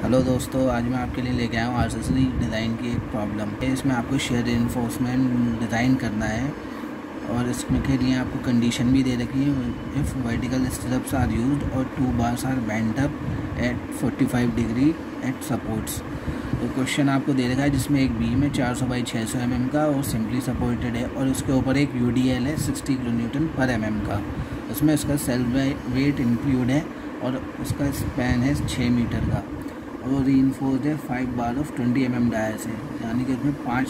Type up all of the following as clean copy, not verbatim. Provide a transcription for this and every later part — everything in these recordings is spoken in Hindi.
हेलो दोस्तों, आज मैं आपके लिए लेके आया हूँ आरसीसी डिज़ाइन की एक प्रॉब्लम। इसमें आपको शेयर इन्फोर्समेंट डिज़ाइन करना है और इसमें के लिए आपको कंडीशन भी दे रखी है। If vertical stirrups are used और 2 bars are bent up at 45 degree at supports. तो क्वेश्चन आपको दे रखा है जिसमें एक बीम है 400 बाई 600 mm का और सिंपली सपोर्टेड है और उसके ऊपर एक UDL है 60 kN पर mm का। उसमें उसका सेल्फ वेट इंक्लूड है और उसका स्पैन है 6 मीटर का और रीइंफोर्स्ड है 5 बार ऑफ 20 mm डायर से, यानी कि उसमें 5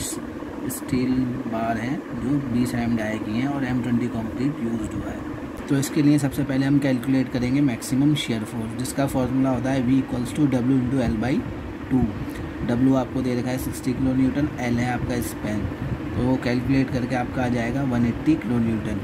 स्टील बार हैं जो 20 mm डायर की हैं और M20 कंक्रीट यूज्ड हुआ है। तो इसके लिए सबसे पहले हम कैलकुलेट करेंगे मैक्सिमम शेयर फोर्स, जिसका फॉर्मूला होता है V = W × L/2। W आपको दे रखा है 60 kN, L है आपका स्पैन, तो वो कैलकुलेट करके आपका आ जाएगा 180 kN।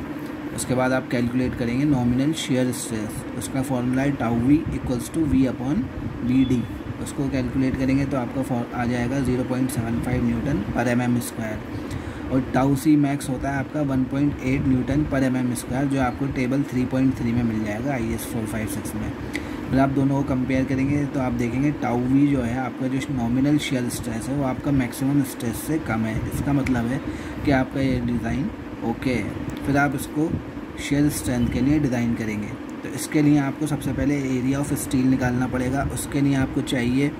उसके बाद आप कैलकुलेट करेंगे नॉमिनल शेयर स्ट्रेस, उसका फॉर्मूला है τV = V/VD। उसको कैलकुलेट करेंगे तो आपका आ जाएगा 0.75 न्यूटन पर mm²। और τC मैक्स होता है आपका 1.8 न्यूटन पर mm², जो आपको टेबल 3.3 में मिल जाएगा IS 456 में। फिर आप दोनों को कंपेयर करेंगे तो आप देखेंगे τV जो है आपका जो नॉमिनल शेयर स्ट्रेस है वो आपका मैक्सिमम स्ट्रेस से कम है। इसका मतलब है कि आपका ये डिज़ाइन ओके है। फिर आप इसको शेयर स्ट्रेंथ के लिए डिज़ाइन करेंगे। तो इसके लिए आपको सबसे पहले एरिया ऑफ स्टील निकालना पड़ेगा। उसके लिए आपको चाहिए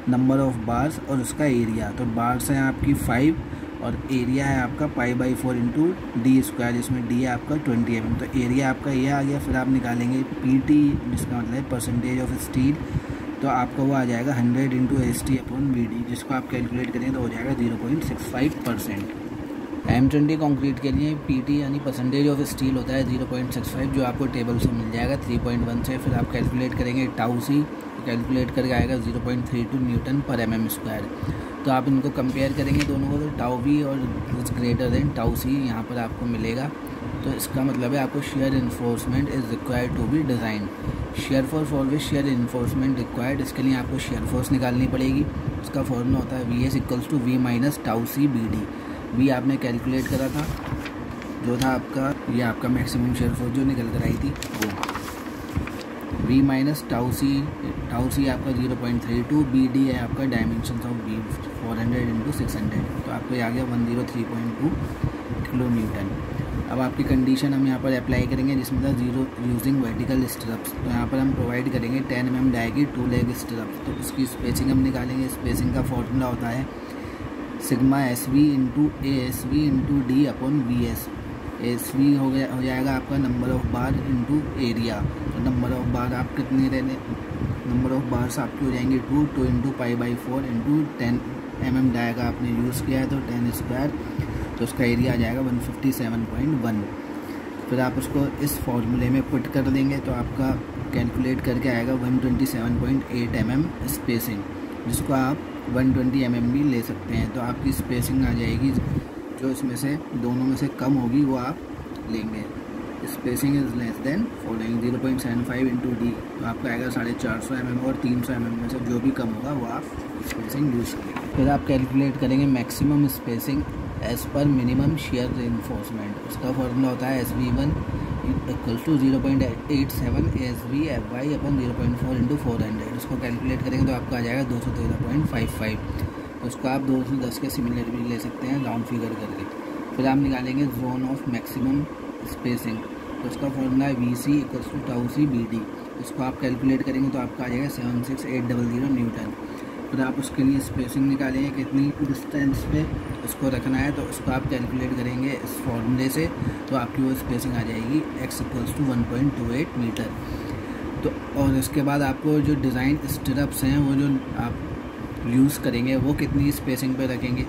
नंबर ऑफ़ बार्स और उसका एरिया। तो बार्स हैं आपकी 5 और एरिया है आपका π/4 × d², जिसमें d है आपका 20 mm। तो एरिया आपका ये आ गया। फिर आप निकालेंगे PT, जिसका मतलब है परसेंटेज ऑफ स्टील, तो आपका वो आ जाएगा 100 × ST/VD, जिसको आप कैलकुलेट करेंगे तो हो जाएगा 0.65%। M20 कंक्रीट के लिए PT यानी परसेंटेज ऑफ स्टील होता है 0.65, जो आपको टेबल से मिल जाएगा 3.1 से। फिर आप कैलकुलेट करेंगे τC, कैलकुलेट करके आएगा 0.32 न्यूटन पर mm²। तो आप इनको कंपेयर करेंगे दोनों को, तो τV और ग्रेटर देन τC यहाँ पर आपको मिलेगा। तो इसका मतलब है आपको shear reinforcement is required to be design. Shear force for which shear reinforcement required, इसके लिए आपको शेयर फोर्स निकालनी पड़ेगी। उसका फॉर्मूला होता है VS = V - τC BD। भी आपने कैलकुलेट करा था, जो था आपका ये आपका मैक्सिमम शेयर फोर्स जो निकल कर आई थी वो V - τC आपका 0.32, BD है आपका डायमेंशन ऑफ बीम 400 × 600, तो आपको ये आ गया 103.2 kN। अब आपकी कंडीशन हम यहाँ पर अप्लाई करेंगे जिसमें था 0 यूजिंग वर्टिकल स्ट्रप्स। तो यहाँ पर हम प्रोवाइड करेंगे 10 mm डाई की 2 लेग स्ट्रप्स। तो उसकी स्पेसिंग हम निकालेंगे। स्पेसिंग का फॉर्मूला होता है σSV × ASV × D/VS। ASV हो जाएगा आपका number of bar into area. तो नंबर ऑफ़ बार आप कितने रहने, नंबर ऑफ़ बार्स आपकी हो जाएंगे 2 × π/4 × 10 mm डाई का आपने यूज़ किया है तो 10², तो उसका एरिया आ जाएगा 157.1। फिर आप उसको इस फॉर्मूले में पुट कर देंगे तो आपका कैलकुलेट करके आएगा 127.8 mm स्पेसिंग, जिसको आप 120 mm भी ले सकते हैं। तो आपकी स्पेसिंग आ जाएगी जो इसमें से दोनों में से कम होगी वो आप लेंगे। Spacing is less than following 0.75 × D, तो आपका आएगा 450 mm और 300 mm में से जो भी कम होगा वो आप स्पेसिंग यूज़ करेंगे। फिर आप कैलकुलेट करेंगे maximum spacing as per minimum share reinforcement. उसका फॉर्मूला होता है SV1 = 0.87 ASV FY/0.4 × 400। उसको कैलकुलेट करेंगे तो आपका आ जाएगा 213.55। तो उसको आप 2 से 10 के सिमिलर भी ले सकते हैं राउंड फिगर करके। फिर आप निकालेंगे जोन ऑफ मैक्सिमम स्पेसिंग। तो उसका फॉर्मूला है VC = τC BD। उसको आप कैलकुलेट करेंगे तो आपका आ जाएगा 76800 न्यूटन। फिर आप उसके लिए स्पेसिंग निकालेंगे कितनी डिस्टेंस पे उसको रखना है, तो उसको आप कैलकुलेट करेंगे इस फॉर्मूले से, तो आपकी वो स्पेसिंग आ जाएगी X = 1.28 मीटर। तो और इसके बाद आपको जो डिज़ाइन स्टरप्स हैं वो जो आप यूज़ करेंगे वो कितनी स्पेसिंग पे रखेंगे,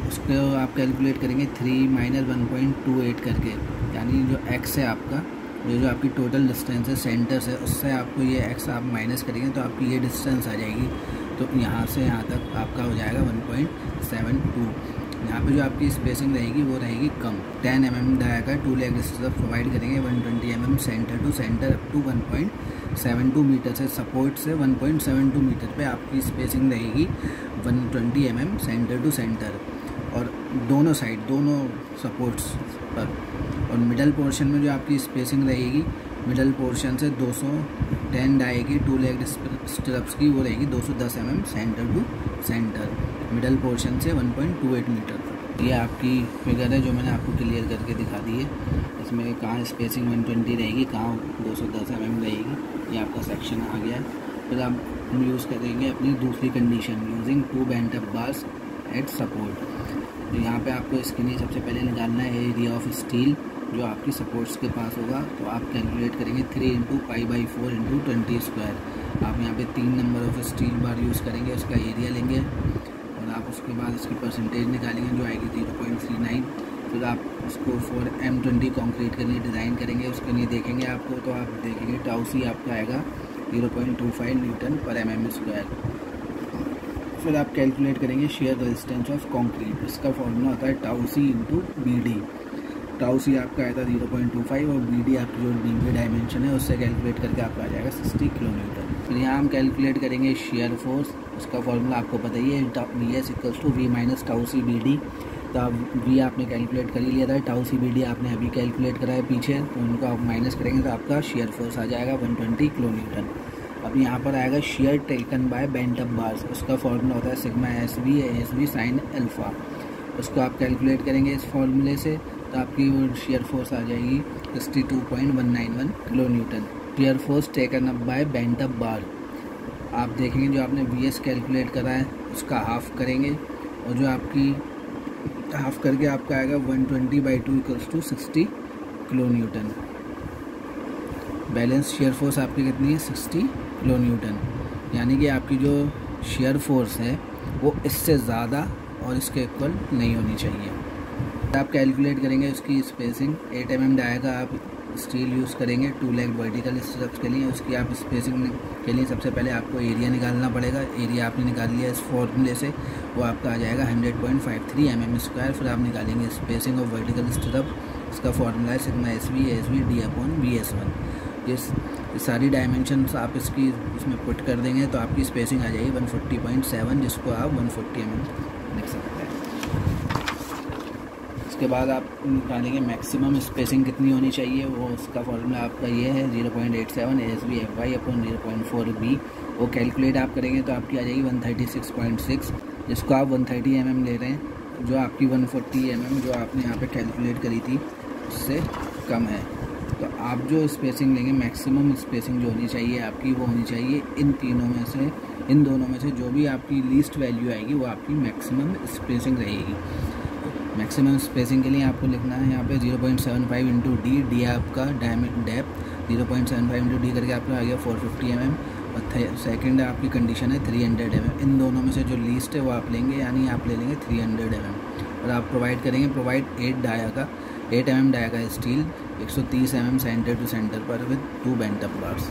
उसको आप कैलकुलेट करेंगे 3 - 1.28 करके, यानी जो X है आपका, जो आपकी टोटल डिस्टेंस है सेंटर से, उससे आपको ये X आप माइनस करेंगे तो आपकी ये डिस्टेंस आ जाएगी। तो यहाँ से यहाँ तक आपका हो जाएगा 1.72। यहाँ पे जो आपकी स्पेसिंग रहेगी वो रहेगी कम। 10 mm डाई का 2 लेग स्ट्रप प्रोवाइड करेंगे 120 mm centre to centre up to 1.72 metre से, सपोर्ट से 1.72 मीटर पे आपकी स्पेसिंग रहेगी 120 mm सेंटर टू सेंटर, और दोनों साइड दोनों सपोर्ट्स पर। और मिडल पोर्शन में जो आपकी स्पेसिंग रहेगी मिडल पोर्शन से 200 10 डाई की 2 लेग स्ट्रप्स की वो रहेगी 210 mm centre to centre, middle portion से 1.28 मीटर तक। ये आपकी फिगर है जो मैंने आपको क्लियर करके दिखा दी है। इसमें कहाँ स्पेसिंग 120 रहेगी, कहाँ 210 mm रहेगी, ये आपका सेक्शन आ गया है। फिर आप यूज़ करेंगे अपनी दूसरी condition, using 2 bent up bars eight support. तो यहाँ पे आपको इसके लिए सबसे पहले निकालना है एरिया ऑफ स्टील जो आपकी सपोर्ट्स के पास होगा। तो आप कैलकुलेट करेंगे 3 × π/4 × 20 स्क्वायर। आप यहाँ पे 3 number of steel bar use करेंगे, उसका एरिया लेंगे और आप उसके बाद इसकी परसेंटेज निकालेंगे जो आएगी 0.39। फिर आप उसको फॉर M20 कॉन्क्रीट के लिए डिज़ाइन करेंगे, उसके लिए देखेंगे आपको, तो आप देखेंगे टाउसी आपका आएगा 0.25 न्यूटन पर mm स्क्वायर। फिर आप कैलकुलेट करेंगे शेयर रेजिस्टेंस ऑफ कंक्रीट, इसका फॉर्मूला होता है टाउसी इंटू BD। टाउसी आपका आएगा 0.25 और BD आपकी जो बीम की डायमेंशन है उससे कैलकुलेट करके आपका आ जाएगा 60 kN। फिर यहाँ हम कैलकुलेट करेंगे शेयर फोर्स, उसका फॉर्मूला आपको पता ही है, VS = V - टाउसी BD। तो आप V आपने कैलकुलेट कर ही लिया था, टाउसी BD आपने अभी कैलकुलेट करा है पीछे, तो उनको आप माइनस करेंगे तो आपका शेयर फोर्स आ जाएगा 120 kN। अब यहाँ पर आएगा share taken by bent up bars, उसका फॉर्मूला होता है सिग्मा ASB sin अल्फ़ा। उसको आप कैलकुलेट करेंगे इस फॉर्मूले से, तो आपकी शेयर फोर्स आ जाएगी 62.191 kN। Shear force taken up by bent up bar, आप देखेंगे जो आपने VS कैलकुलेट करा है उसका हाफ करेंगे और जो आपकी हाफ करके आपका आएगा 120/2 = 60 kN। बैलेंस शेयर फोर्स आपकी कितनी है 60 kN, यानी कि आपकी जो शेयर फोर्स है वो इससे ज़्यादा और इसके इक्वल नहीं होनी चाहिए। आप कैलकुलेट करेंगे उसकी स्पेसिंग 8 mm डाई का आप स्टील यूज़ करेंगे 2 लेग वर्टिकल स्ट्रप्स के लिए। उसकी आप स्पेसिंग के लिए सबसे पहले आपको एरिया निकालना पड़ेगा। एरिया आपने निकाल लिया इस फॉर्मूले से, वो आपका आ जाएगा 100.53 mm स्क्वायर। फिर आप निकालेंगे स्पेसिंग ऑफ वर्टिकल स्ट्रप, इसका फॉर्मूला है सिग्मा ASB D/VS1। ये सारी डायमेंशंस आप इसकी इसमें पुट कर देंगे तो आपकी स्पेसिंग आ जाएगी 140.7, जिसको आप 140 mm लिख सकते हैं। इसके बाद आप निकालेंगे मैक्सिमम स्पेसिंग कितनी होनी चाहिए, वो उसका फॉर्मूला आपका ये है 0.87 ASB FY/0.4B। वो कैलकुलेट आप करेंगे तो आपकी आ जाएगी 136.6, जिसको आप 130 mm ले रहे हैं, जो आपकी 140 mm जो आपने यहाँ पे कैलकुलेट करी थी उससे कम है। तो आप जो स्पेसिंग लेंगे मैक्सिमम स्पेसिंग जो होनी चाहिए आपकी वो होनी चाहिए इन दोनों में से जो भी आपकी लीस्ट वैल्यू आएगी वो आपकी मैक्सिमम स्पेसिंग रहेगी। मैक्सिमम स्पेसिंग के लिए आपको लिखना है यहाँ पे 0.75 × D। D आपका डेप्थ 0.75 × D करके आपका आ गया 450 mm और सेकंड आपकी कंडीशन है 300 mm। इन दोनों में से जो लीस्ट है वो आप लेंगे, यानी आप ले लेंगे 300 mm और आप प्रोवाइड करेंगे 8 mm डाया का steel 130 mm centre to centre पर विद 2 बेंट अप बार्स।